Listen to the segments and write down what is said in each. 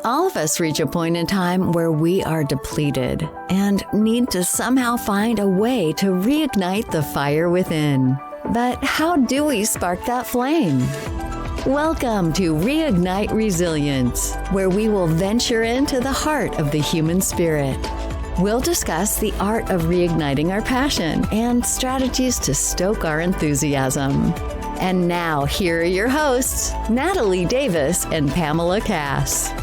All of us reach a point in time where we are depleted and need to somehow find a way to reignite the fire within. But how do we spark that flame? Welcome to Reignite Resilience, where we will venture into the heart of the human spirit. We'll discuss the art of reigniting our passion and strategies to stoke our enthusiasm. And now, here are your hosts, Natalie Davis and Pamela Cass.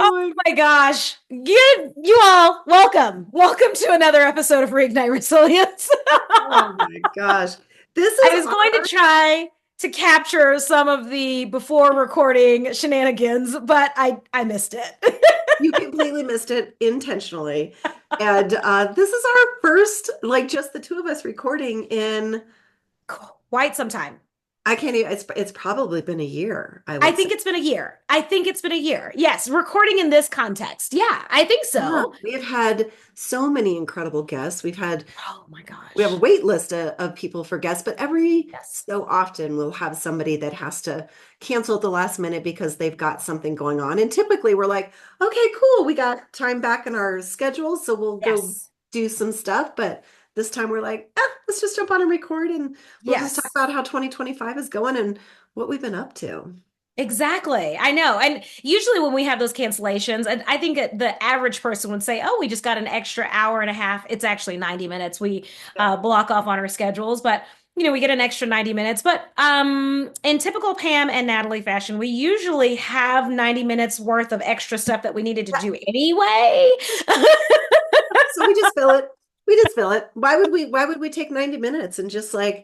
Oh my gosh. You all, welcome. Welcome to another episode of Reignite Resilience. Oh my gosh. I was going to try to capture some of the before recording shenanigans, but I missed it. You completely missed it intentionally. And this is our first, just the two of us recording in quite some time. I can't even, it's probably been a year. I think it's been a year. Yes, recording in this context. Yeah, I think so. Yeah, we have had so many incredible guests. Oh my gosh. We have a wait list of people for guests, but so often we'll have somebody that has to cancel at the last minute because they've got something going on. And typically we're like, okay, cool. We got time back in our schedule. So we'll go do some stuff. But this time we're like, let's just jump on and record and we'll just talk about how 2025 is going and what we've been up to. Exactly. I know. And usually when we have those cancellations, and I think the average person would say, oh, we just got an extra hour and a half. It's actually 90 minutes. We block off on our schedules, but we get an extra 90 minutes. But in typical Pam and Natalie fashion, we usually have 90 minutes worth of extra stuff that we needed to do anyway. So we just fill it. Why would we take 90 minutes and just to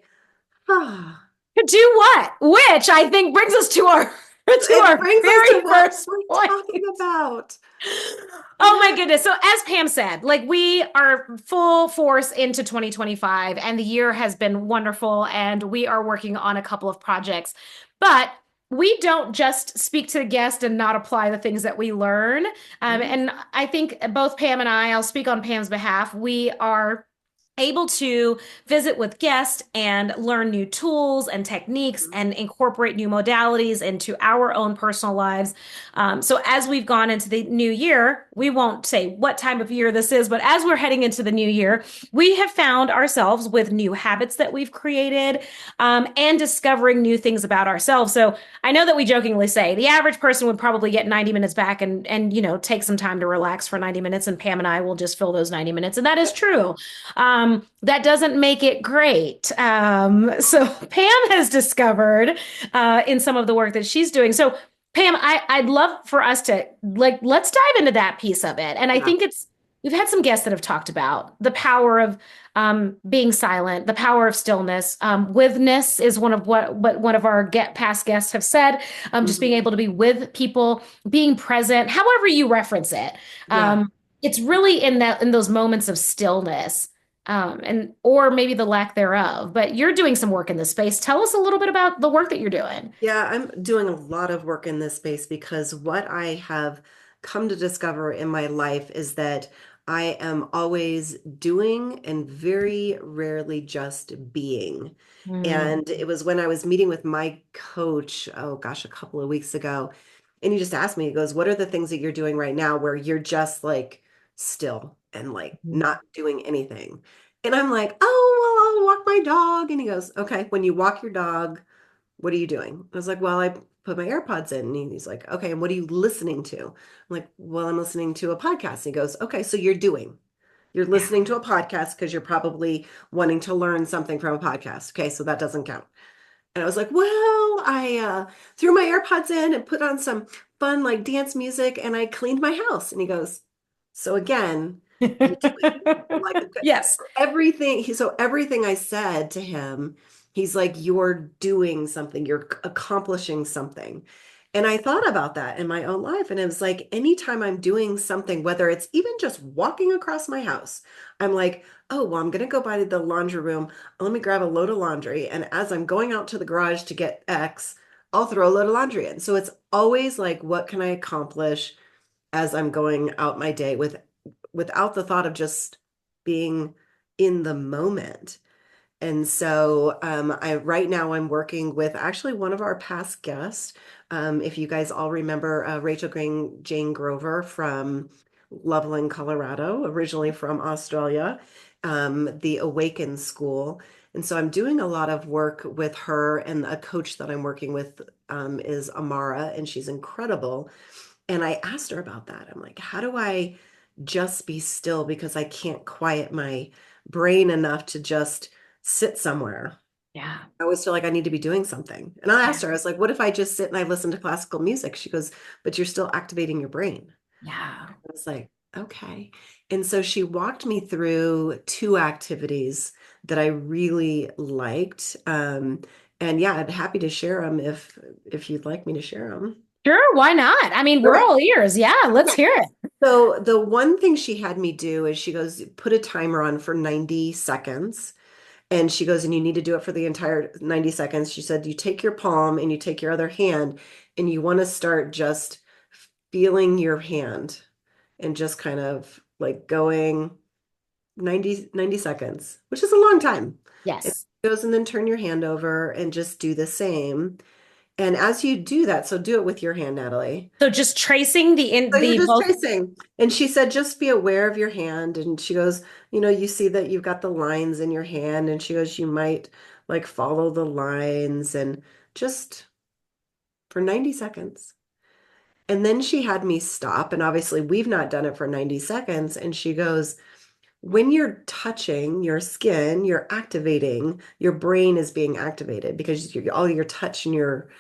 do what? Which I think brings us to our very first point. Talking about. Oh my goodness. So as Pam said, we are full force into 2025 and the year has been wonderful and we are working on a couple of projects, but we don't just speak to the guest and not apply the things that we learn. And I think both Pam and I'll speak on Pam's behalf, we are able to visit with guests and learn new tools and techniques and incorporate new modalities into our own personal lives. So as we've gone into the new year, we won't say what time of year this is, but as we're heading into the new year, we have found ourselves with new habits that we've created and discovering new things about ourselves. So I know that we jokingly say the average person would probably get 90 minutes back and take some time to relax for 90 minutes and Pam and I will just fill those 90 minutes. And that is true. That doesn't make it great. So Pam has discovered in some of the work that she's doing. So Pam, I'd love for us to let's dive into that piece of it. And I think we've had some guests that have talked about the power of being silent, the power of stillness. Withness is one of what one of our past guests have said. Just being able to be with people, being present, however you reference it. It's really in those moments of stillness. Or maybe the lack thereof, but you're doing some work in this space. Tell us a little bit about the work that you're doing. Yeah, I'm doing a lot of work in this space because what I have come to discover in my life is that I am always doing and very rarely just being. And it was when I was meeting with my coach, a couple of weeks ago, and he just asked me, he goes, what are the things that you're doing right now where you're just still and not doing anything? And I'm like, oh, well, I'll walk my dog. And he goes, okay, when you walk your dog, what are you doing? I was like, well, I put my AirPods in. And he's like, okay, and what are you listening to? I'm like, well, I'm listening to a podcast. And he goes, okay, so you're listening to a podcast because you're probably wanting to learn something from a podcast. Okay, so that doesn't count. And I was like, well, I threw my AirPods in and put on some fun dance music and I cleaned my house. And he goes, so again, yes, everything I said to him, he's like, you're doing something, you're accomplishing something. And I thought about that in my own life. And it was like, anytime I'm doing something, whether it's even just walking across my house, I'm like, oh, well, I'm going to go by the laundry room. Let me grab a load of laundry. And as I'm going out to the garage to get X, I'll throw a load of laundry in. So it's always like, what can I accomplish as I'm going out my day without the thought of just being in the moment. And so I right now I'm working with actually one of our past guests. If you guys all remember Rachel Jane Grover from Loveland, Colorado, originally from Australia, the Awaken School. And so I'm doing a lot of work with her, and a coach that I'm working with is Amara, and she's incredible. And I asked her about that. I'm like, how do I just be still because I can't quiet my brain enough to just sit somewhere? Yeah. I always feel like I need to be doing something. And I Yeah. asked her, I was like, what if I just sit and I listen to classical music? She goes, but you're still activating your brain. Yeah. I was like, okay. And so she walked me through two activities that I really liked. And yeah, I'm happy to share them if you'd like me to share them. Sure, why not? I mean, we're Okay. all ears. Yeah, let's Okay. hear it. So the one thing she had me do is she goes, put a timer on for 90 seconds. And she goes, and you need to do it for the entire 90 seconds. She said, you take your palm and you take your other hand and you want to start just feeling your hand and just kind of like going 90 seconds, which is a long time. And Yes. she goes, and then turn your hand over and just do the same. And as you do that, so do it with your hand, Natalie. So just tracing So you're the just both. tracing. And she said, just be aware of your hand. And she goes, you see that you've got the lines in your hand. And she goes, you might like follow the lines and just for 90 seconds. And then she had me stop. And obviously, we've not done it for 90 seconds. And she goes, when you're touching your skin, you're activating, your brain is being activated because all your touch and your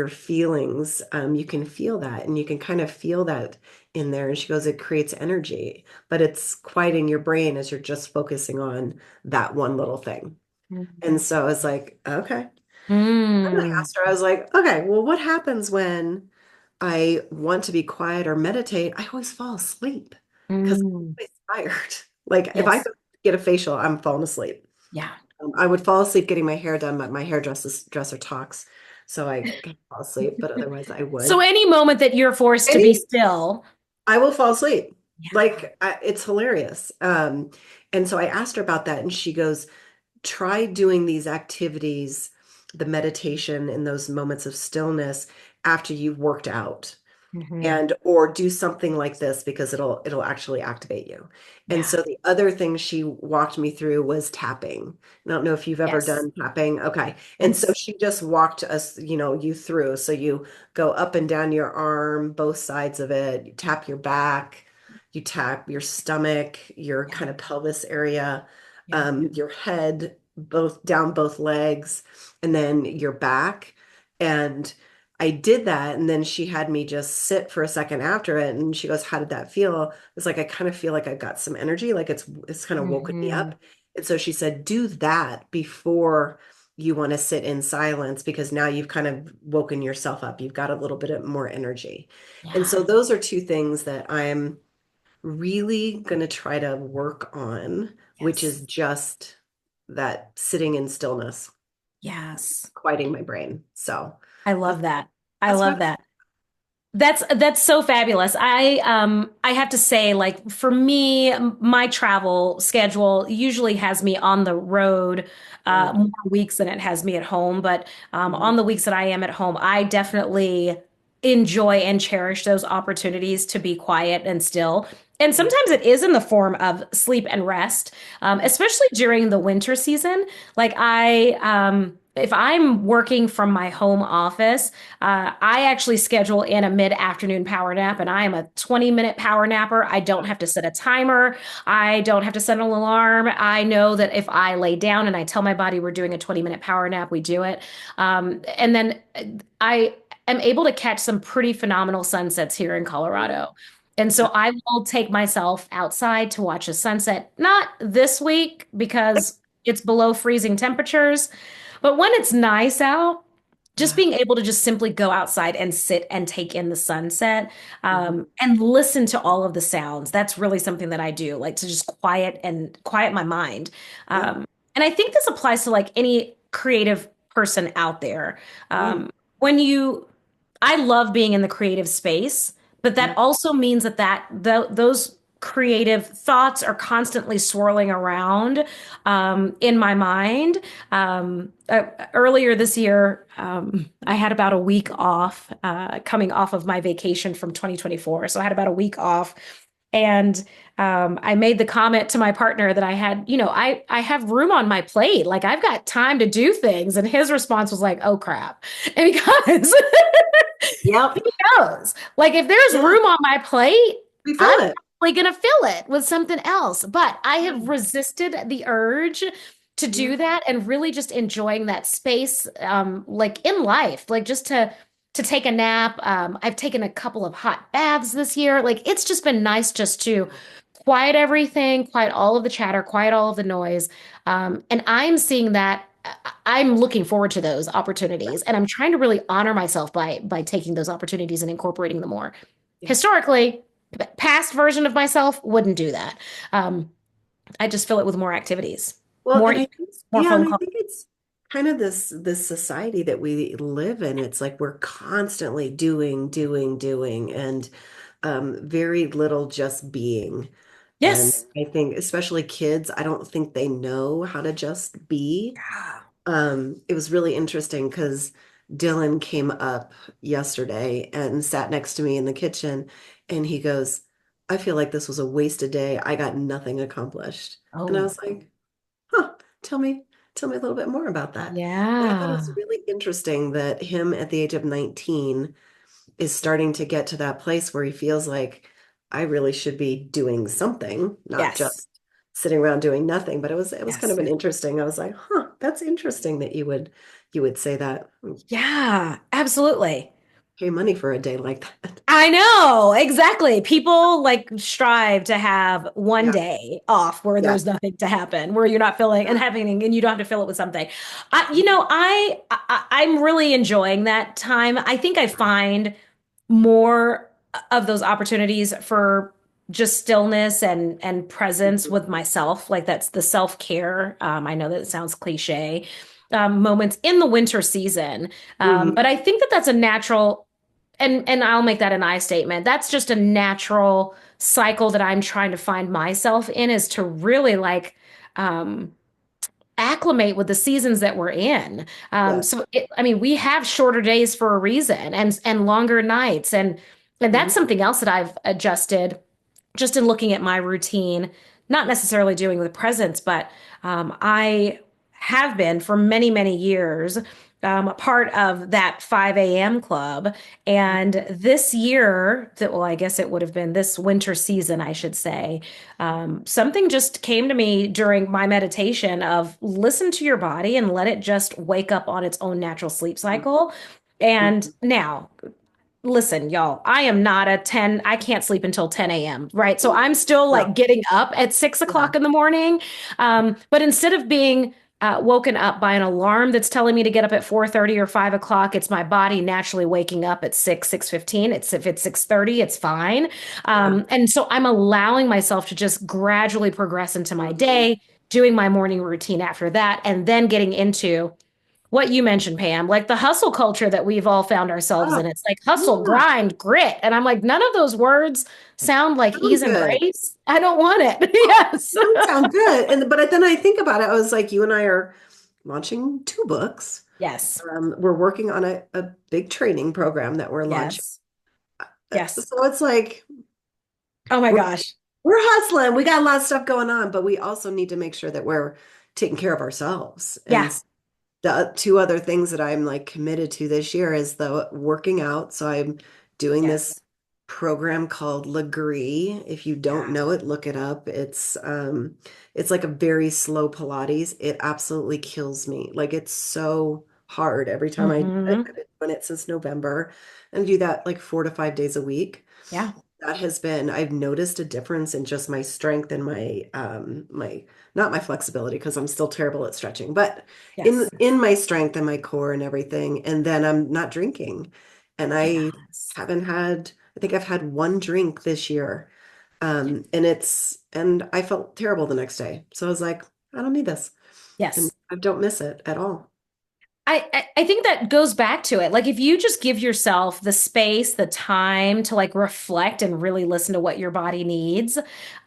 feelings, you can feel that and you can kind of feel that in there. And she goes, it creates energy, but it's quieting your brain as you're just focusing on that one little thing. And so I was like, okay. And I Mm, asked her, I was like, okay, well, what happens when I want to be quiet or meditate? I always fall asleep because mm. I'm always tired. Like if I Yes. go get a facial, I'm falling asleep. Yeah. I would fall asleep getting my hair done, but my hairdresser talks, so I can fall asleep. But otherwise, I So would. any moment that you're forced to be Any, still. I will fall asleep. Yeah. Like it's hilarious. And so I asked her about that, and she goes, "Try doing these activities, the meditation in those moments of stillness after you've worked out." Hmm. And or do something like this because it'll actually activate you. And Yeah. so the other thing she walked me through was tapping. I don't know if you've ever Yes. done tapping. Okay. And so Yes. she just walked us, you through. So you go up and down your arm, both sides of it, you tap your back, you tap your stomach, your Yeah. kind of pelvis area, Yeah. your head, both down both legs, and then your back. And I did that, and then she had me just sit for a second after it, and she goes, "How did that feel?" It's like I kind of feel like I got some energy, like it's kind of woken me Hmm. up. And so she said, "Do that before you want to sit in silence because now you've kind of woken yourself up. You've got a little bit more energy." And Yeah. so those are two things that I'm really going to try to work on, which is Yes. just that sitting in stillness, Yes. quieting my brain. So I that's love that. I that's love what. that. That's so fabulous. I have to say, like, for me, my travel schedule usually has me on the road Yeah. more weeks than it has me at home. But Mhm. on the weeks that I am at home, I definitely enjoy and cherish those opportunities to be quiet and still. And Yeah. sometimes it is in the form of sleep and rest, especially during the winter season. Like if I'm working from my home office, I actually schedule in a mid-afternoon power nap, and I am a 20-minute power napper. I don't have to set a timer. I don't have to set an alarm. I know that if I lay down and I tell my body we're doing a 20-minute power nap, we do it. And then I am able to catch some pretty phenomenal sunsets here in Colorado. And so Yeah. I will take myself outside to watch a sunset, not this week because it's below freezing temperatures, but when it's nice out, just Yeah. being able to just simply go outside and sit and take in the sunset, Mhm. and listen to all of the sounds. That's really something that I do, like to just quiet my mind. Yeah. And I think this applies to like any creative person out there. Yeah. When you I love being in the creative space, but that also means those creative thoughts are constantly swirling around in my mind. Earlier this year, I had about a week off, coming off of my vacation from 2024. So I had about a week off. And I made the comment to my partner that I had, I have room on my plate. Like I've got time to do things. And his response was like, oh crap. And because Yep. he knows, like if there's Yeah. room on my plate, We feel I'm it. probably going to fill it with something else. But I Yeah. have resisted the urge to Yeah. do that and really just enjoying that space, like in life, like just to take a nap. I've taken a couple of hot baths this year. Like it's just been nice just to quiet everything, quiet all of the chatter, quiet all of the noise. And I'm seeing that I'm looking forward to those opportunities and I'm trying to really honor myself by taking those opportunities and incorporating them more. Yeah. Historically, past version of myself wouldn't do that. Um, I just fill it with more activities, Well, more and I think, emails, more yeah, phone and I calls. think it's kind of this society that we live in. It's like we're constantly doing, doing, doing, and very little just being. And Yes. I think especially kids, I don't think they know how to just be. Yeah. It was really interesting because Dylan came up yesterday and sat next to me in the kitchen, and he goes, I feel like this was a wasted day. I got nothing accomplished. And I Oh, was like, huh, tell me, tell me a little bit more about that. And I thought it was yeah. really interesting that him at the age of 19 is starting to get to that place where he feels like I really should be doing something, not Yes. just sitting around doing nothing. But it was kind of Yes. an interesting. I was like, huh, that's interesting that you would say that. Yeah, absolutely. Pay money for a day like that. I know, exactly. People like strive to have one Yeah, day off where yeah, there's nothing to happen, where you're not feeling and yeah. having, and you don't have to fill it with something. I'm really enjoying that time. I think I find more of those opportunities for just stillness and presence Mhm. with myself. Like that's the self-care. I know that it sounds cliche, moments in the winter season. But Mhm. I think that that's a natural and I'll make that an I statement. That's just a natural cycle that I'm trying to find myself in is to really like um acclimate with the seasons that we're in. Yeah. I mean, we have shorter days for a reason and longer nights and that's Mhm. something else that I've adjusted just in looking at my routine, not necessarily doing with presence, but I have been for many, many years a part of that 5 a.m. club. And this year, well, I guess it would have been this winter season, I should say, something just came to me during my meditation of listen to your body and let it just wake up on its own natural sleep cycle. And Mhm. now, listen, y'all, I am not a 10, I can't sleep until 10 a.m., right? So I'm still like No. getting up at six Yeah. o'clock in the morning. But instead of being woken up by an alarm that's telling me to get up at 4:30 or 5 o'clock, it's my body naturally waking up at 6:15. If it's 6:30, it's fine. Yeah. And so I'm allowing myself to just gradually progress into my Mhm. day, doing my morning routine after that, and then getting into what you mentioned, Pam, like the hustle culture that we've all found ourselves in. Oh, It's like hustle, yeah. grind, grit. And I'm like, none of those words sound like Sound ease and good. grace. I don't want it. Yes. It don't sound good. And but then I think about it, I was like, you and I are launching two books. Yes. We're working on a big training program that we're launching. Yes. Yes. So it's like Oh my we're gosh. we're hustling. We got a lot of stuff going on, but we also need to make sure that we're taking care of ourselves. And Yeah. the two other things that I'm like committed to this year is the working out. So I'm doing Yes. this program called Legree. If you don't Yeah. know it, look it up. It's like a very slow Pilates. It absolutely kills me. Like it's so hard every time I do it. Hmm. I've been doing it since November and do that like 4 to 5 days a week. Yeah. That has been, I've noticed a difference in just my strength and my not my flexibility because I'm still terrible at stretching, but in Yes. in my strength and my core and everything. And then I'm not drinking. And Yes. I think I've had one drink this year. And I felt terrible the next day. So I was like, I don't need this. And Yes. I don't miss it at all. I think that goes back to it. Like if you just give yourself the space, the time to like reflect and really listen to what your body needs,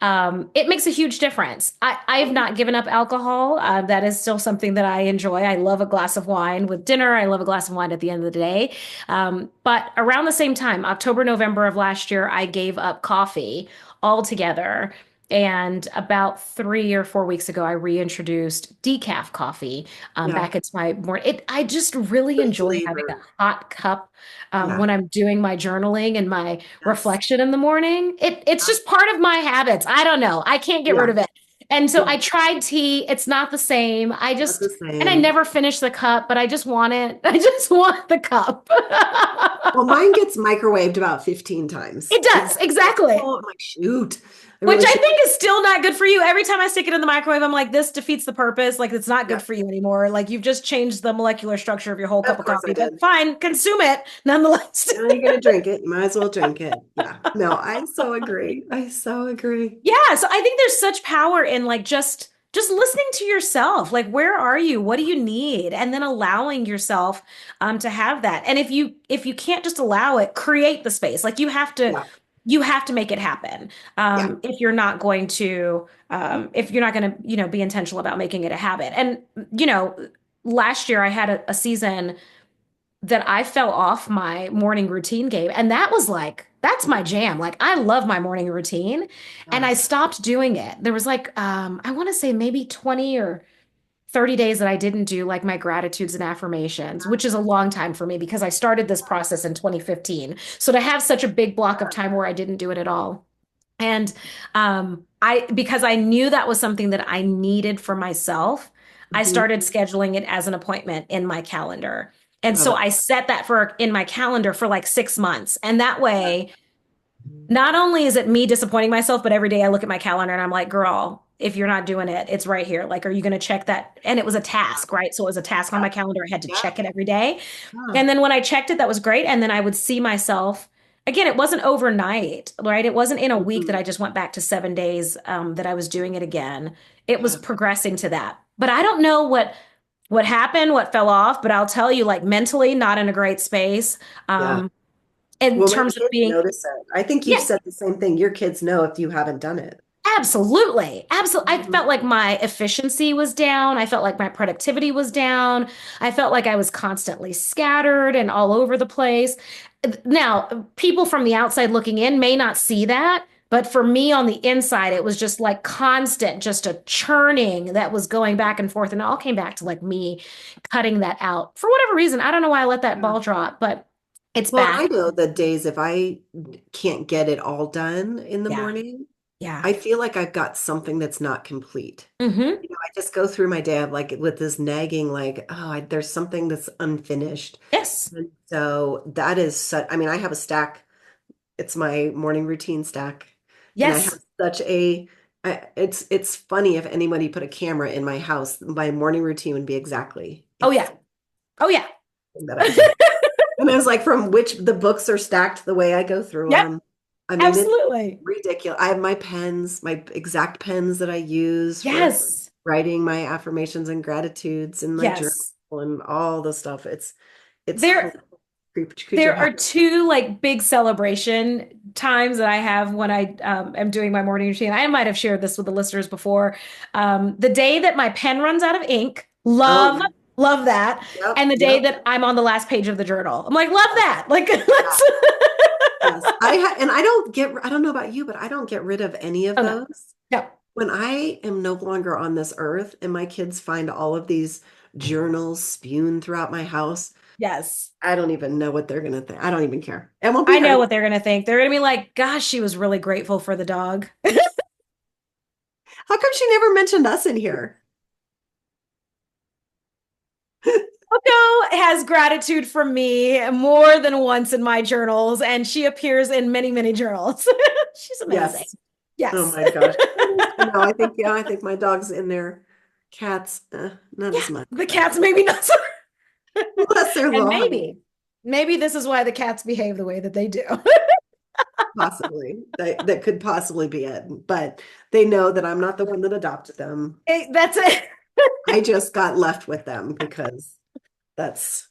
it makes a huge difference. I have not given up alcohol. That is still something that I enjoy. I love a glass of wine with dinner. I love a glass of wine at the end of the day. But around the same time, October, November of last year, I gave up coffee altogether. And about 3 or 4 weeks ago, I reintroduced decaf coffee Yeah. back into my morning. I just really The enjoy having a flavor. hot cup Yeah. when I'm doing my journaling and my Yes. reflection in the morning. It's just part of my habits. I don't know. I can't get rid Yeah. of it. And so Yeah. I tried tea. It's not the same. Not the And I same. never finish the cup, but I just want it. I just want the cup. Well, mine gets microwaved about 15 times It does, because it's exactly. full. I'm like, shoot, I Which really I should. think is still not good for you. Every time I stick it in the microwave, I'm like, this defeats the purpose. Like, it's not Yeah, good for you anymore. Like, you've just changed the molecular structure of your whole cup of of course I coffee, but did. fine, consume it nonetheless. Now you're gonna drink it. You might as well drink it. Yeah. No, I so agree. I so agree. Yeah, so I think there's such power in like just listening to yourself. Like, where are you? What do you need? And then allowing yourself to have that. And if you can't just allow it, create the space. Like Yeah. you have to make it happen. Yeah. If you're not going to if you're not going to, be intentional about making it a habit. And you know, last year I had a season that I fell off my morning routine game. And that was like, that's my jam. Like, I love my morning routine. And I Yes. stopped doing it. There was like, I want to say maybe 20 or 30 days that I didn't do like my gratitudes and affirmations, which is a long time for me because I started this process in 2015. So to have such a big block of time where I didn't do it at all. And because I knew that was something that I needed for myself, I Mhm. started scheduling it as an appointment in my calendar. And Love so it. I set that for in my calendar for like 6 months. And that way, not only is it me disappointing myself, but every day I look at my calendar and I'm like, girl, if you're not doing it, it's right here. Like, are you going to check that? And it was a task, right? So it was a task on Yeah. my calendar. I had to Yeah. check it every day. Yeah. And then when I checked it, that was great. And then I would see myself again, it wasn't overnight, right? It wasn't in a week that Mhm. I just went back to 7 days that I was doing it again. It was Yeah. progressing to that. But I don't know what happened, what fell off, but I'll tell you, like mentally, not in a great space. Yeah. Um, in Well, my terms of kids being, notice it. I think you've yeah, said the same thing. Your kids know if you haven't done it. absolutely. Absolutely. I Mhm. felt like my efficiency was down. I felt like my productivity was down. I felt like I was constantly scattered and all over the place. Now, people from the outside looking in may not see that, but for me on the inside, it was just like constant, just a churning that was going back and forth. And it all came back to like me cutting that out for whatever reason. I don't know why I let that Yeah. ball drop, but it's Well, I back. know the days if I can't get it all done in the Yeah. morning, Yeah. I feel like I've got something that's not complete. Hmm. I just go through my day of like with this nagging, like, oh, there's something that's unfinished. Yes. And so that is such, I mean, I have a stack. It's my morning routine stack. And I have Yes. such it's funny if anybody put a camera in my house, my morning routine would be exactly Oh, yeah. Oh, yeah. that I do. And I was like, from which the books are stacked the way I go through Yep. them. I mean, it's Absolutely. ridiculous. I have my pens, my exact pens that I use for Yes. writing my affirmations and gratitudes and my journal Yes. and all the stuff. It's There creature there are habit. two like big celebration times that I have when I am doing my morning routine. I might have shared this with the listeners before. The day that my pen runs out of ink, Oh, love that. yep, And the day yep. that I'm on the last page of the journal. I'm like, love that. Like Yeah. let's Yes. And I don't know about you, but I don't get rid of any of Oh no. those. No. When I am no longer on this earth and my kids find all of these journals spewed throughout my house, Yes. I don't even know what they're gonna think. I don't even care. It won't be I know heard. what they're gonna think. They're gonna be like, gosh, she was really grateful for the dog. How come she never mentioned us in here? Coco has gratitude for me more than once in my journals, and she appears in many, many journals. She's amazing. Yes. Oh Yes. my gosh. No, I think my dog's in there. Cats, not Yeah. as much, The but cats maybe not so. unless they're And long, maybe this is why the cats behave the way that they do. possibly. That could possibly be it. But they know that I'm not the one that adopted them. That's it. I just got left with them because that's,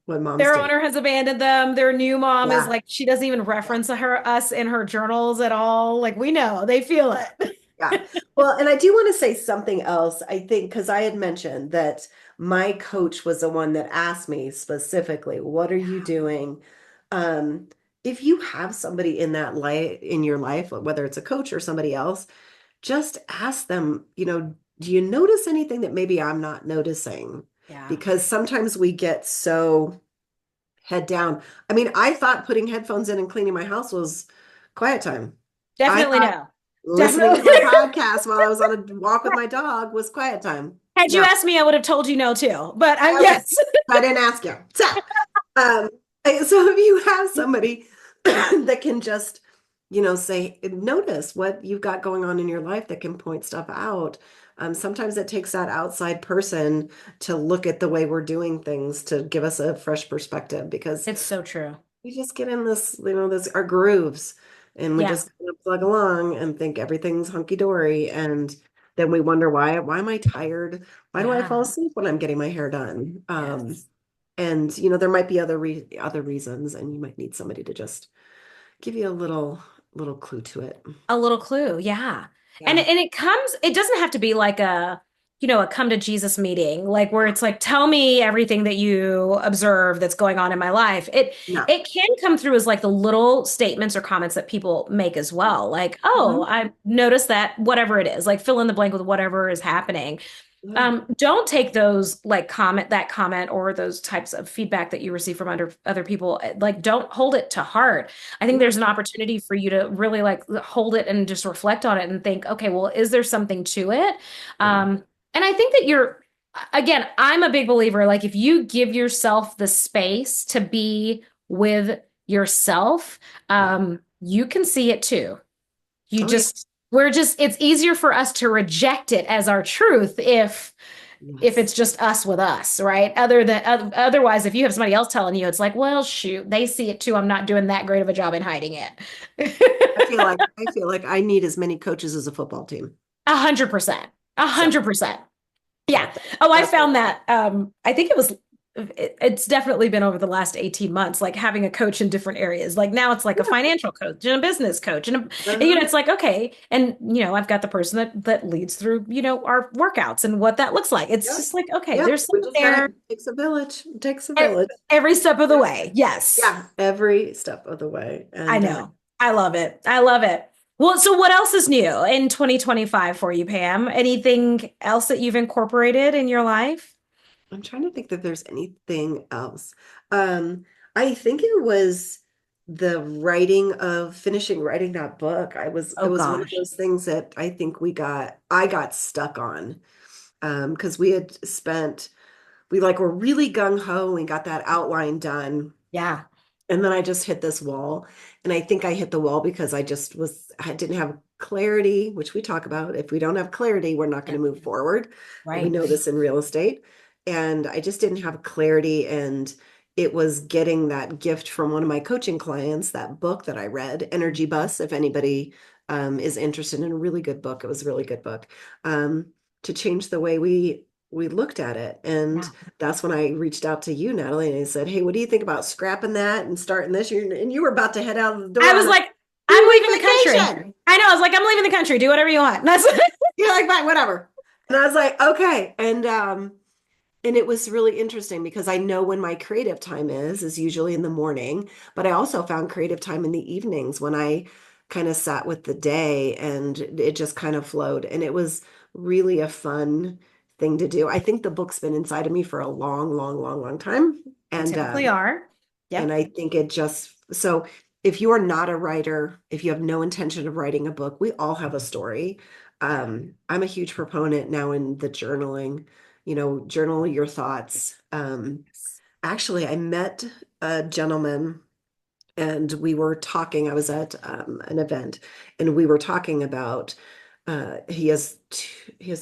what moms Their do. owner has abandoned them. Their new mom is Yeah. like, she doesn't even reference us in her journals at all. Like we know, they feel it. Yeah. Well, and I do want to say something else. I think because I had mentioned that my coach was the one that asked me specifically, what are you doing? Um, if you have somebody in that life in your life, whether it's a coach or somebody else, just ask them, do you notice anything that maybe I'm not noticing? Yeah, Because sometimes we get so head down. I mean, I thought putting headphones in and cleaning my house was quiet time. I definitely thought no. listening to Definitely. my podcast while I was on a walk with my dog was quiet time. Had you No. asked me, I would have told you no too. But Okay. yes. I didn't ask you. Um, so if you have somebody that can just, say, notice what you've got going on in your life that can point stuff out. Sometimes it takes that outside person to look at the way we're doing things to give us a fresh perspective because It's so true. we just get in this, this our grooves and we Yeah. just kind of plug along and think everything's hunky dory. And then we wonder why am I tired? Why do I fall Yeah. asleep when I'm getting my hair done? Yes. And there might be other reasons, and you might need somebody to just give you a little clue to it. A little clue, yeah. And Yeah. it doesn't have to be like a come to Jesus meeting, like where it's like, tell me everything that you observe that's going on in my life. It No. it can come through as like the little statements or comments that people make as well. Like, oh, Mhm. I noticed that whatever it is, like fill in the blank with whatever is happening. Yeah. Don't take those like comment or those types of feedback that you receive from other people. Like, don't hold it to heart. I think there's No. an opportunity for you to really like hold it and just reflect on it and think, okay, well, is there something to it? Yeah. And I think that again, I'm a big believer, like if you give yourself the space to be with yourself, Yeah. you can see it too. You Oh yeah. just, it's easier for us to reject it as our truth if it's Yes. just us with us, right? Otherwise, if you have somebody else telling you, it's like, well, shoot, they see it too. I'm not doing that great of a job in hiding I it. feel like I feel like I need as many coaches as a football team. 100%. a So 100%. Yeah. that, Oh, I that's what found that. I think it's definitely been over the last 18 months, like having a coach in different areas. Like now it's like a yeah. financial coach and a business coach. Uh-huh. It's like, okay. And, I've got the person that leads through, our workouts and what that looks like. It's Yep. just like, okay, Yep. there's We someone just gotta there it takes a village. It takes a e- village. every step of the Yep. way. Yes. Yeah. Every step of the way. I And know. I love it. I love it. Well, so what else is new in 2025 for you, Pam? Anything else that you've incorporated in your life? I'm trying to think that there's anything else. Um, I think it was the finishing writing that book. It Oh was one of gosh. those things that I got stuck on. Because we like were really gung ho and we got that outline done. Yeah. And then I just hit this wall. And I think I hit the wall because I didn't have clarity, which we talk about. If we don't have clarity, we're not Yeah. going to move forward. We Right. know this in real estate. And I just didn't have clarity. And it was getting that gift from one of my coaching clients, that book that I read, Energy Bus, if anybody is interested in a really good book. It was a really good book um, to change the way we looked at it. And Yeah. that's when I reached out to you, Natalie, and I said, "Hey, what do you think about scrapping that and starting this?" And you were about to head out of the door I was on a like, I'm 2 week leaving the country. vacation. I know. I was like, I'm leaving the country. Do whatever you want. That's You're like, "Fine, whatever." And I was like, "Okay." And it was really interesting because I know when my creative time is usually in the morning, but I also found creative time in the evenings when I kind of sat with the day and it just kind of flowed. And it was really a fun thing to do. I think the book's been inside of me for a long, long, long, long time. they And typically are. and Yep. I think it just so if you are not a writer, if you have no intention of writing a book, we all have a story. Yeah. I'm a huge proponent now in the journaling, journal your thoughts. Actually, I met a gentleman and we were talking. I was at an event and we were talking about he has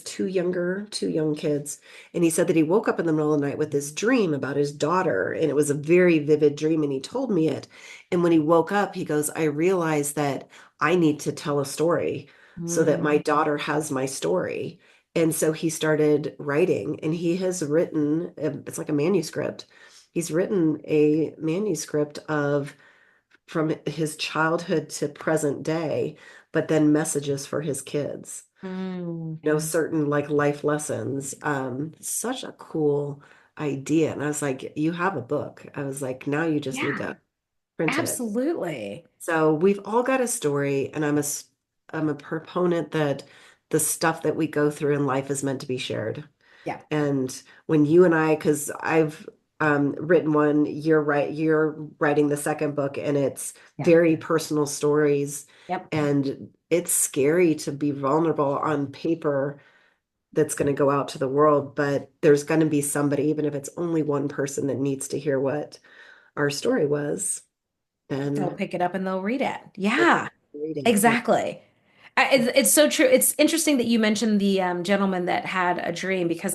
two young kids, and he said that he woke up in the middle of the night with this dream about his daughter, and it was a very vivid dream, and he told me it. And when he woke up, he goes, "I realized that I need to tell a story so that my Mm, daughter has my story." And so he started writing, and he has written, it's like a manuscript. He's written a manuscript of from his childhood to present day, but then messages for his kids, Mm. certain like life lessons. Such a cool idea. And I was like, you have a book. I was like, now you just need Yeah, to print it. absolutely. So we've all got a story, and I'm a proponent that the stuff that we go through in life is meant to be shared. Yeah. And when you and I, because I've written one, you're writing the second book, and it's Yeah. very personal stories, Yep. and it's scary to be vulnerable on paper that's going to go out to the world, but there's going to be somebody, even if it's only one person, that needs to hear what our story was, They'll and pick it up and they'll read it. they'll Yeah, read it. Yeah. exactly. It's so true. It's interesting that you mentioned the gentleman that had a dream because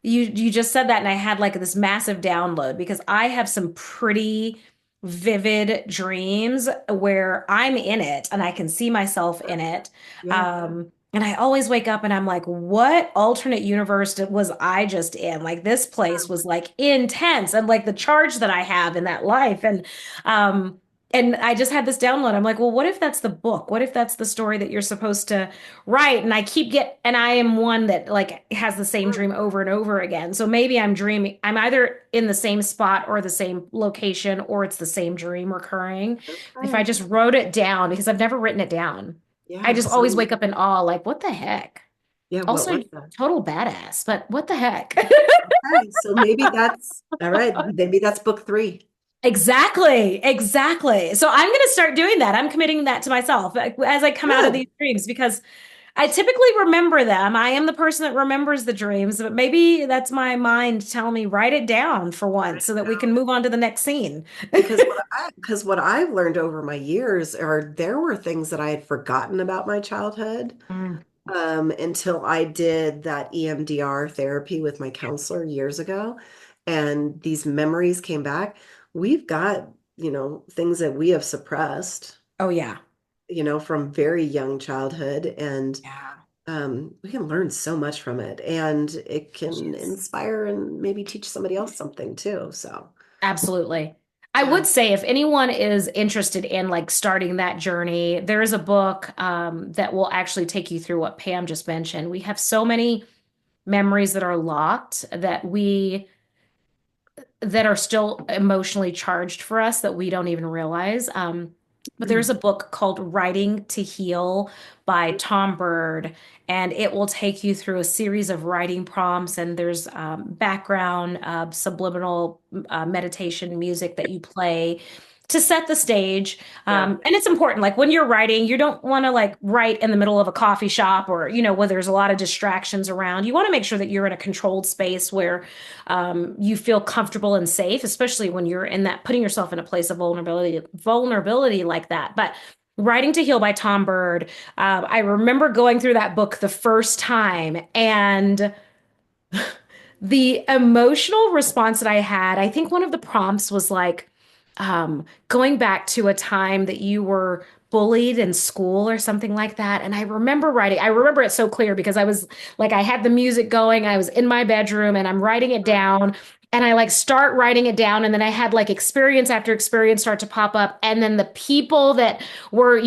you just said that and I had like this massive download because I have some pretty vivid dreams where I'm in it and I can see myself in it. Yeah. And I always wake up and I'm like, what alternate universe was I just in? Like this place was like intense and like the charge that I have in that life. Um and I just had this download. I'm like, well, what if that's the book? What if that's the story that you're supposed to right. And and I am one that like has the same dream over and over again. So maybe I'm dreaming, I'm either in the same spot or the same location, or it's the same dream recurring. If I Okay. just wrote it down, because I've never written it down, I Yeah. just always So, wake up in awe, like, what the heck? yeah, what Also, was that? total badass, but what the heck? Okay. So maybe that's all right. Maybe that's book three. Exactly, exactly. So I'm going to start doing that. I'm committing that to myself as I come out of Good. these dreams because I typically remember them. I am the person that remembers the dreams, but maybe that's my mind telling me write it down for once so that we can move on to the next scene. Because what I've learned over my years are there were things that I had forgotten about my childhood, Mm. until I did that EMDR therapy with my counselor years ago, and these memories came back. We've got, things that we have suppressed, Oh yeah. from very young childhood, and Yeah. we can learn so much from it, and it can Yes. inspire and maybe teach somebody else something too. So, Absolutely. I yeah. would say if anyone is interested in like starting that journey, there is a book that will actually take you through what Pam just mentioned. We have so many memories that are locked that are still emotionally charged for us that we don't even realize. But there's a book called Writing to Heal by Tom Bird, and it will take you through a series of writing prompts. And there's background subliminal meditation music that you play to set the stage. Yeah. And it's important. Like when you're writing, you don't want to like write in the middle of a coffee shop or, where there's a lot of distractions around. You want to make sure that you're in a controlled space where you feel comfortable and safe, especially when you're in that putting yourself in a place of vulnerability like that. But Writing to Heal by Tom Bird, I remember going through that book the first time and the emotional response that I had, I think one of the prompts was like going back to a time that you were bullied in school or something like that. And I remember it so clear because I was like, I had the music going, I was in my bedroom and I'm writing it down. And I like start writing it down, and then I had like experience after experience start to pop up. And then the people that were,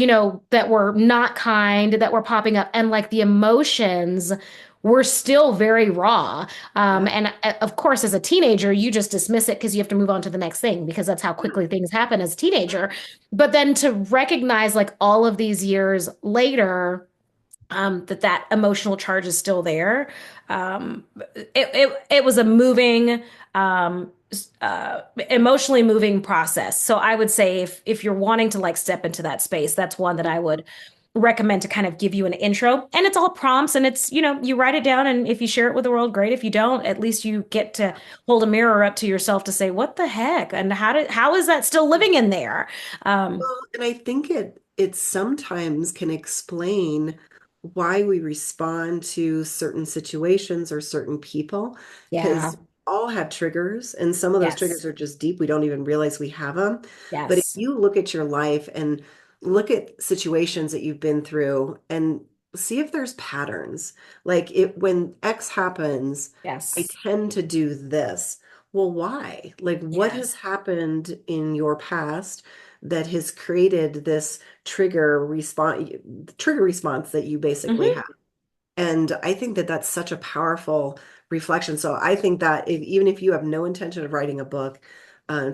that were not kind, that were popping up, and like the emotions were still very raw. Yeah. And of course, as a teenager, you just dismiss it because you have to move on to the next thing because that's how quickly things happen as a teenager. But then to recognize, like all of these years later, that emotional charge is still there. It was a moving, um, emotionally moving process. So I would say if you're wanting to like step into that space, that's one that I would recommend to kind of give you an intro. And it's all prompts and it's, you write it down and if you share it with the world, great. If you don't, at least you get to hold a mirror up to yourself to say, what the heck? And how is that still living in there? Um, Well, and I think it sometimes can explain why we respond to certain situations or certain people, yeah. because all have triggers, and some of those triggers Yes. are just deep. We don't even realize we have them. But if Yes. you look at your life and look at situations that you've been through, and see if there's patterns. Like it when X happens, I Yes. tend to do this. Well, why? Like what has Yes. happened in your past that has created this trigger response that you basically Hmm. have? And I think that that's such a powerful reflection. So I think that even if you have no intention of writing a book,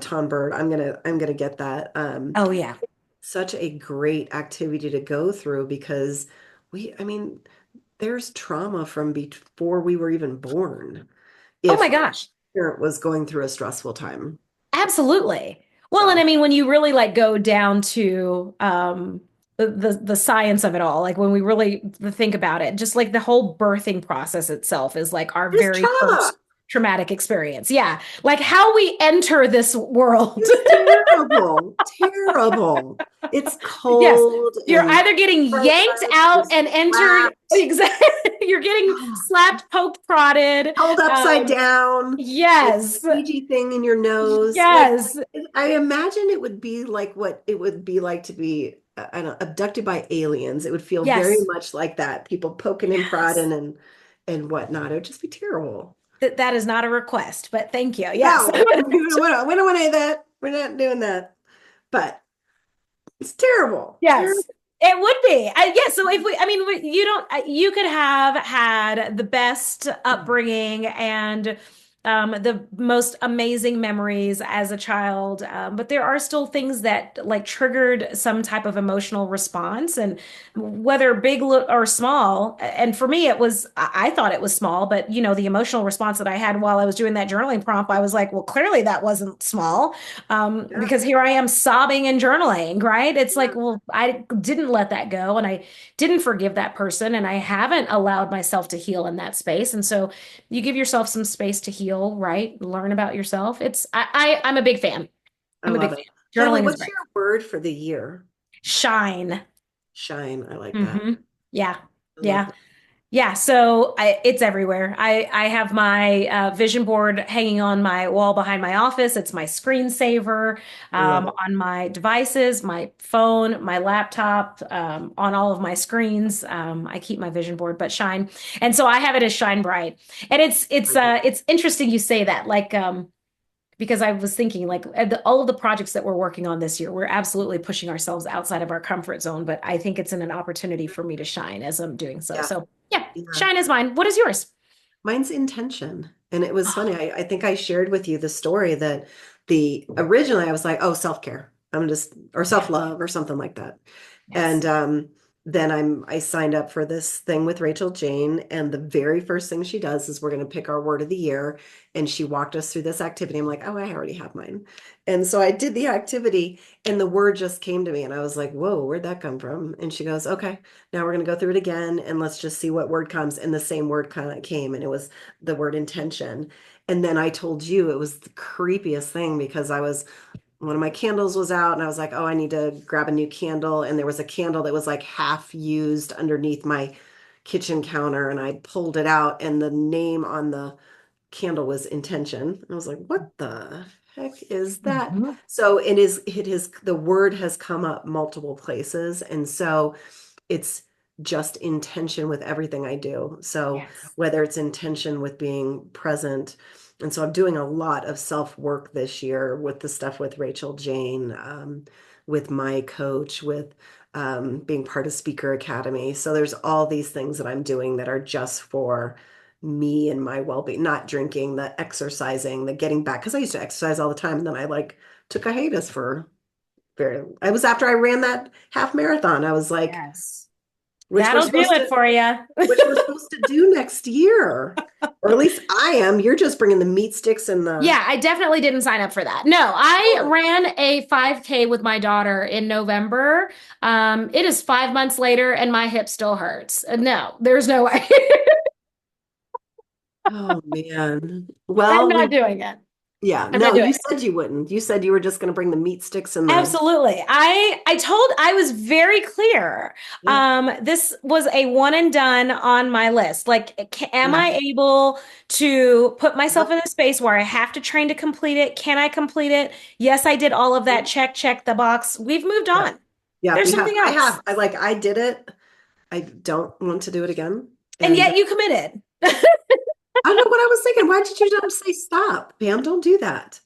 Tom Bird, I'm gonna get that. Oh yeah. Such a great activity to go through because I mean, there's trauma from before we were even born Oh my if our gosh. parent was going through a stressful time. Absolutely. Well, and I So mean, when you really like go down to the science of it all, like when we really think about it, just like the whole birthing process itself is like our it's very trauma. first traumatic experience. Yeah. Like how we enter this world. It's terrible, terrible. It's Yes. cold You're and either getting yanked pressurized out and and entered, slapped. exactly. You're getting slapped, poked, prodded. Held upside Um, down with a yes. squeegee thing in your nose. Like Yes. I imagine it would be like what it would be like to be I don't know, abducted by aliens. It would feel very Yes. much like that. People poking and Yes. prodding and whatnot. It would just be terrible. That is not a request, but thank you. Yes. No, we don't want any of that. We're not doing that. But it's terrible. Terrible. Yes, it would be. Yeah, so if we, I mean, you don't, you could have had the best upbringing and the most amazing memories as a child, but there are still things that like triggered some type of emotional response, and whether big or small. And for me, it was, I thought it was small, but you know, the emotional response that I had while I was doing that journaling prompt, I was like, well, clearly that wasn't small. Yeah, Because here I am sobbing and journaling, right? It's like, yeah. well, I didn't let that go and I didn't forgive that person and I haven't allowed myself to heal in that space. And so you give yourself some space to heal, right? Learn about yourself. I'm a big fan. I I'm a big love fan. it. Natalie, Journaling is what's great. your word for the year? Shine. Shine. I like that. Hmm. Yeah. I love Yeah. that. Yeah, so it's everywhere. I have my vision board hanging on my wall behind my office. It's my screensaver I love it. on my devices, my phone, my laptop, on all of my screens. I keep my vision board, but shine. And so I have it as shine bright. And it's interesting you say that. Like because I was thinking like all of the projects that we're working on this year, we're absolutely pushing ourselves outside of our comfort zone, but I think it's an opportunity for me to shine as I'm doing so. Yeah. So yeah, Yeah. shine is mine. What is yours? Mine's intention. And it was funny. Oh, I think I shared with you the story that the originally I was like, oh, self-care. I'm just or yeah, self-love or something like that. And yes. then I signed up for this thing with Rachel Jane, and the very first thing she does is we're going to pick our word of the year. And she walked us through this activity. I'm like, oh, I already have mine. And so I did the activity, and the word just came to me, and I was like, whoa, where'd that come from? And she goes, okay, now we're going to go through it again, and let's just see what word comes. And the same word kind of came, and it was the word intention. And then I told you it was the creepiest thing because one of my candles was out and I was like, oh, I need to grab a new candle. And there was a candle that was like half used underneath my kitchen counter. And I pulled it out and the name on the candle was intention. And I was like, what the heck is that? Mhm. So the word has come up multiple places. And so it's just intention with everything I do. So Yes. whether it's intention with being present, and so I'm doing a lot of self work this year with the stuff with Rachel Jane, with my coach, with being part of Speaker Academy. So there's all these things that I'm doing that are just for me and my well-being, not drinking, the exercising, the getting back. Because I used to exercise all the time, and then I like took a hiatus for I was after I ran that half marathon. I was like, Yes. which we're That'll do supposed it to for you. which we're supposed to do next year. Or at least I am. You're just bringing the meat sticks and the Yeah, I definitely didn't sign up for that. No, I oh, ran a 5K with my daughter in November. It is 5 months later and my hip still hurts. No, there's no way. oh man. I'm Well, not doing it. yeah, I'm not no, doing you it. said you wouldn't. You said you were just going to bring the meat sticks and the Absolutely. I was very clear. yeah, This was a one and done on my list. Like, am yeah, I able to put myself yep, in a space where I have to train to complete it? Can I complete it? Yes, I did all of that. yep, Check the box. We've moved yep, on. yep. There's You have. something I else. have. I like. I did it. I don't want to do it again. And And yet you committed. I don't know what I was thinking. Why did you not say stop, Pam? Don't do that.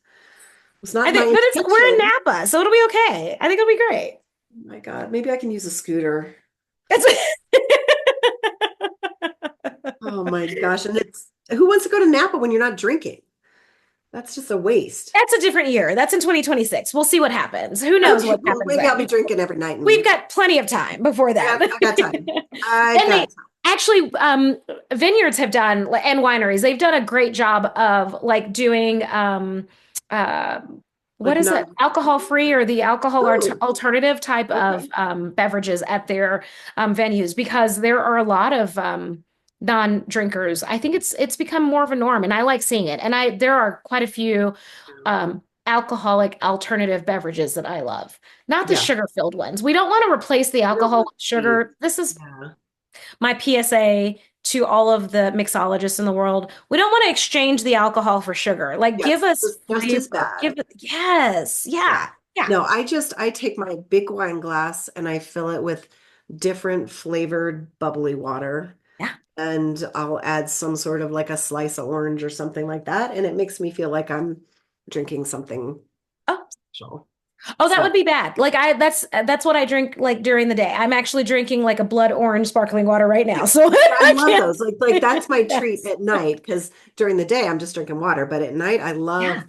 It's not I my think, but we're in intention. Napa, so it'll be okay. I think it'll be great. Oh my God, maybe I can use a scooter. It's Oh my gosh. And it's who wants to go to Napa when you're not drinking? That's just a waste. That's a different year. That's in 2026. We'll see what happens. Who knows Okay, what well, happens maybe I'll be then? drinking every night. We've got plenty of time before that. I got time. I And got they time. actually, vineyards have done, and wineries, they've done a great job of like doing, uh, what Like is it? not. Alcohol free or the alcohol Oh, alternative type of okay. beverages at their venues because there are a lot of non-drinkers. I think it's become more of a norm, and I like seeing it. And there are quite a few alcoholic alternative beverages that I love, not the Yeah. sugar-filled ones. We don't want to replace the I don't alcohol want with tea. sugar. This is Yeah. my PSA to all of the mixologists in the world. We don't want to exchange the alcohol for sugar. Like, give Yes, us it's just as flavor. bad. Yes. Yeah. Yeah. Yeah. No, I take my big wine glass and I fill it with different flavored bubbly water. Yeah. And I'll add some sort of like a slice of orange or something like that. And it makes me feel like I'm drinking something Oh, special. oh, that So would be bad. Like that's what I drink like during the day. I'm actually drinking like a blood orange sparkling water right now. yeah, So I I love can't. those. Like that's my treat Yes. at night because during the day I'm just drinking water, but at night I Yeah. love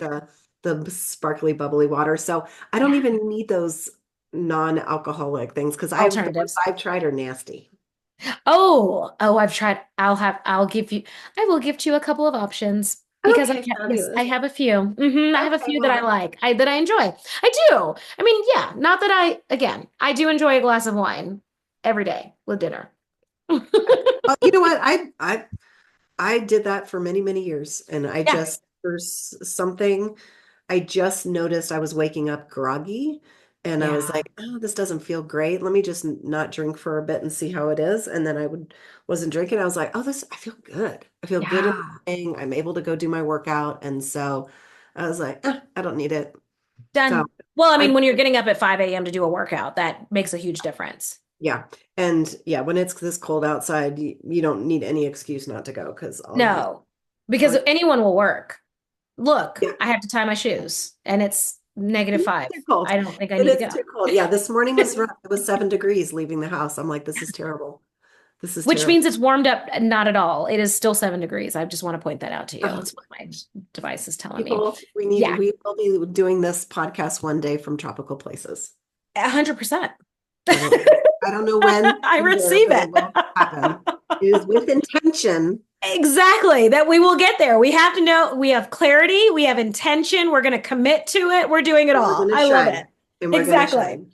the sparkly bubbly water. So I don't Yeah. even need those non-alcoholic things because the ones Alternatives. I've tried are nasty. Oh, I've tried. I will gift you a couple of options because Okay, yes, I fabulous. have a few. I have a Okay, few that I well, like, that I enjoy. I do. I mean, yeah, not that again, I do enjoy a glass of wine every day with dinner. you know what? I did that for many, many years, and I Yeah. just there's something I just noticed I was waking up groggy, and I was Yeah. like, "Oh, this doesn't feel great. Let me just not drink for a bit and see how it is." And then wasn't drinking. I was like, "Oh, this I feel good. I feel good in the Yeah. morning. I'm able to go do my workout." And so I was like, "I don't need it." So Done. Well, I I mean, when you're getting up at 5 a.m. to do a workout, that makes a huge difference. yeah, and yeah, when it's this cold outside, you don't need any excuse not to go because No, all because you anyone will work. Look, yeah. I have to tie my shoes and it's -5. Too cold. I don't think I It need to is go. too cold. Yeah, this morning was rough. It was 7 degrees leaving the house. I'm like, this is terrible. This is Which terrible. means it's warmed up, not at all. It is still 7 degrees. I just want to point that out to you. Oh, That's what my device is telling me. people, Yeah, we will be doing this podcast one day from tropical places. 100%. I don't know when I and where, receive but it. it will happen. It is with intention. Exactly, that we will get there. We have to know, we have clarity, we have intention, we're going to commit to it. We're doing it And we're all. going to I love shine. it. And we're going to Exactly. shine.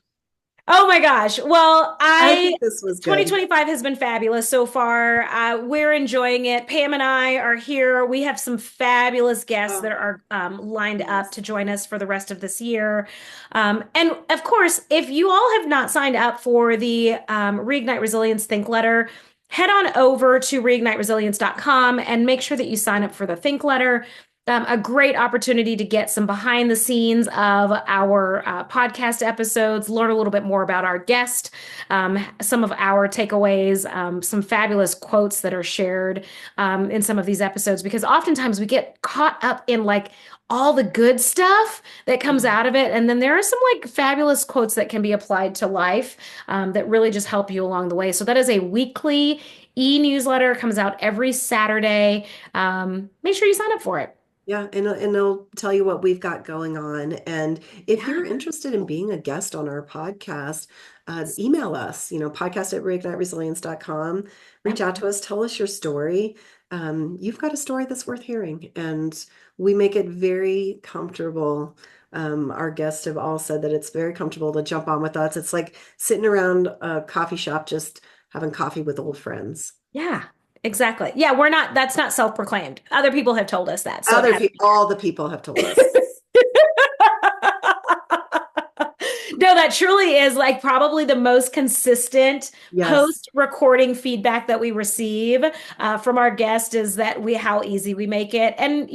Oh my gosh. Well, I think this was good. 2025 has been fabulous so far. We're enjoying it. Pam and I are here. We have some fabulous guests Oh, that are lined up yes. to join us for the rest of this year. And of course, if you all have not signed up for the Reignite Resilience Think Letter, head on over to reigniteresilience.com and make sure that you sign up for the Think Letter. A great opportunity to get some behind the scenes of our podcast episodes, learn a little bit more about our guest, some of our takeaways, some fabulous quotes that are shared in some of these episodes, because oftentimes we get caught up in like all the good stuff that comes Mhm. out of it. And then there are some like fabulous quotes that can be applied to life that really just help you along the way. So that is a weekly e-newsletter, comes out every Saturday. Make sure you sign up for it. Yeah, and they'll tell you what we've got going on. And if Yeah. you're interested in being a guest on our podcast, email us, podcast@reigniteresilience.com. Reach Yep. out to us, tell us your story. You've got a story that's worth hearing, and we make it very comfortable. Our guests have all said that it's very comfortable to jump on with us. It's like sitting around a coffee shop, just having coffee with old friends. Yeah, exactly. Yeah, that's not self-proclaimed. Other people have told us that. So it Other has. people, all the people have told us. No, that truly is like probably the most consistent Yes. post recording feedback that we receive from our guest is that how easy we make it. And,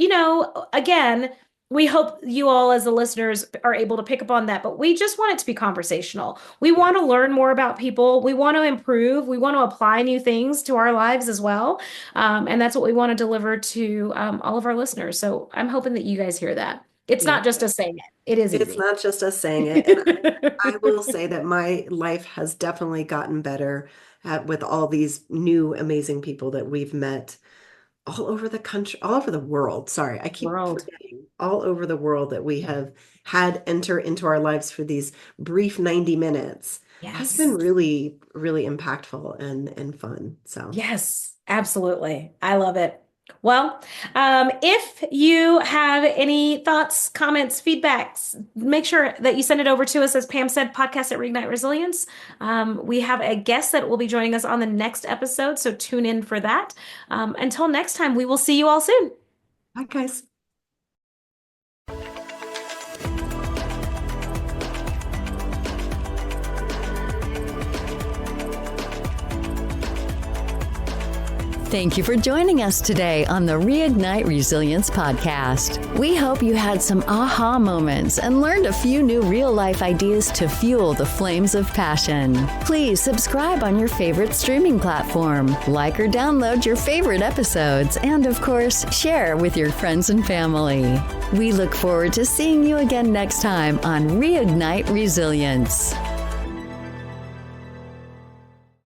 again, we hope you all as the listeners are able to pick up on that, but we just want it to be conversational. We want to learn more about people. We want to improve. We want to apply new things to our lives as well. And that's what we want to deliver to all of our listeners. So I'm hoping that you guys hear that. It's not just us saying it. It is It's easy. not just us saying it. And I will say that my life has definitely gotten better with all these new amazing people that we've met all over the country, all over the world. Sorry, I keep forgetting. All over the world that we have had enter into our lives for these brief 90 minutes has been really, really impactful and fun. So yes, absolutely. I love it. Well, if you have any thoughts, comments, feedbacks, make sure that you send it over to us, as Pam said, podcast at Reignite Resilience. We have a guest that will be joining us on the next episode, so tune in for that. Until next time, we will see you all soon. Bye, guys. Thank you for joining us today on the Reignite Resilience podcast. We hope you had some aha moments and learned a few new real-life ideas to fuel the flames of passion. Please subscribe on your favorite streaming platform, like or download your favorite episodes, and of course, share with your friends and family. We look forward to seeing you again next time on Reignite Resilience.